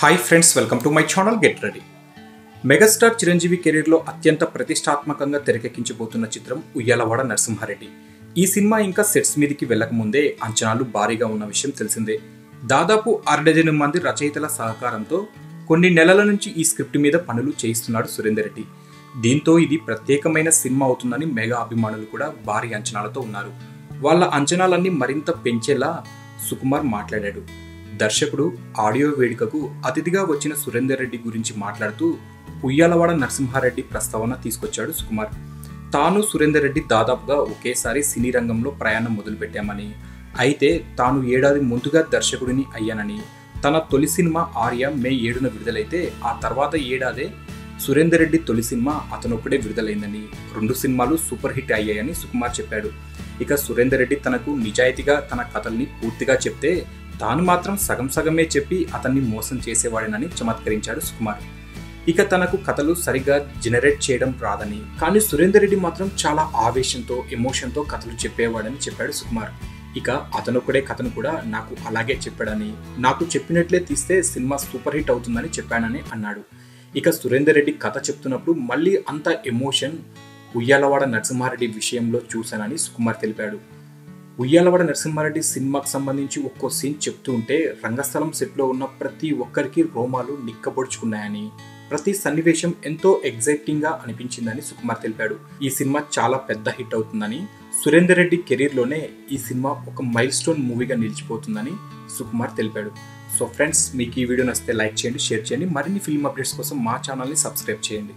Hi friends, welcome to my channel get ready. Megastar Chiranjeevi కెరీర్లో అత్యంత ప్రతిష్టాత్మకంగా తెరకెక్కించబోతున్న చిత్రం ఉయ్యాలవాడ నరసింహారెడ్డి. ఈ సినిమా ఇంకా సెట్స్ మీదకి వెళ్లకముందే అంచనాలు భారీగా ఉన్న విషయం తెలిసిందే. దాదాపు 6 మంది రచయితల సహకారంతో కొన్ని నెలల నుంచి ఈ స్క్రిప్ట్ మీద పనులు చేయిస్తున్నాడు సురేందర్ రెడ్డి. దీంతో ఇది ప్రత్యేకమైన సినిమా అవుతుందని మెగా అభిమానులు కూడా భారీ అంచనాలతో ఉన్నారు. వాళ్ళ అంచనాలన్నీ మరింత పెంచేలా సుకుమార్ మాట్లాడాడు. దర్శకుడు ఆడియో వేడుకకు అతిథిగా వచ్చిన సురేందర్ రెడ్డి గురించి మాట్లాడుతూ ఉయ్యాలవాడ నరసింహారెడ్డి ప్రస్తావన తీసుకొచ్చాడు సుకుమార్. తాను సురేందర్ రెడ్డి దాదాపుగా ఒకేసారి సినీ రంగంలో ప్రయాణం మొదలుపెట్టామని, అయితే తాను ఏడాది ముందుగా దర్శకుడిని అయ్యానని, తన తొలి సినిమా ఆర్య మే 7న విడుదలైతే ఆ తర్వాత ఏడాదే సురేందర్ రెడ్డి తొలి సినిమా అతనొక్కడే విడుదలైందని, 2 సినిమాలు సూపర్ హిట్ అయ్యాయని సుకుమార్ చెప్పాడు. ఇక సురేందర్ రెడ్డి తనకు నిజాయితీగా తన కథల్ని పూర్తిగా చెప్తే తాను మాత్రం సగమే చెప్పి అతన్ని మోసం చేసేవాడేనని చమత్కరించాడు సుకుమార్. ఇక తనకు కథలు సరిగా జనరేట్ చేయడం రాదని, కానీ సురేందర్ రెడ్డి మాత్రం చాలా ఆవేశంతో ఎమోషన్తో కథలు చెప్పేవాడని చెప్పాడు సుకుమార్. ఇక అతనొక్కడే కథను కూడా నాకు అలాగే చెప్పాడని, నాకు చెప్పినట్లే తీస్తే సినిమా సూపర్ హిట్ అవుతుందని చెప్పానని అన్నాడు. ఇక సురేందర్ రెడ్డి కథ చెప్తున్నప్పుడు మళ్ళీ అంత ఎమోషన్ ఉయ్యాలవాడ నరసింహారెడ్డి విషయంలో చూశానని సుకుమార్ తెలిపాడు. ఉయ్యాలవాడ నరసింహారెడ్డి సినిమాకు సంబంధించి ఒక్కో సీన్ చెప్తూ ఉంటే రంగస్థలం సెట్లో ఉన్న ప్రతి ఒక్కరికి రోమాలు నిక్కబొడుచుకున్నాయని, ప్రతి సన్నివేశం ఎంతో ఎగ్జైటింగ్గా అనిపించిందని సుకుమార్ తెలిపాడు. ఈ సినిమా చాలా పెద్ద హిట్ అవుతుందని, సురేందర్ రెడ్డి కెరీర్లోనే ఈ సినిమా ఒక మైల్ స్టోన్ మూవీగా నిలిచిపోతుందని సుకుమార్ తెలిపాడు. సో ఫ్రెండ్స్, మీకు ఈ వీడియో నచ్చితే లైక్ చేయండి, షేర్ చేయండి. మరిన్ని ఫిల్మ్ అప్డేట్స్ కోసం మా ఛానల్ని సబ్స్క్రైబ్ చేయండి.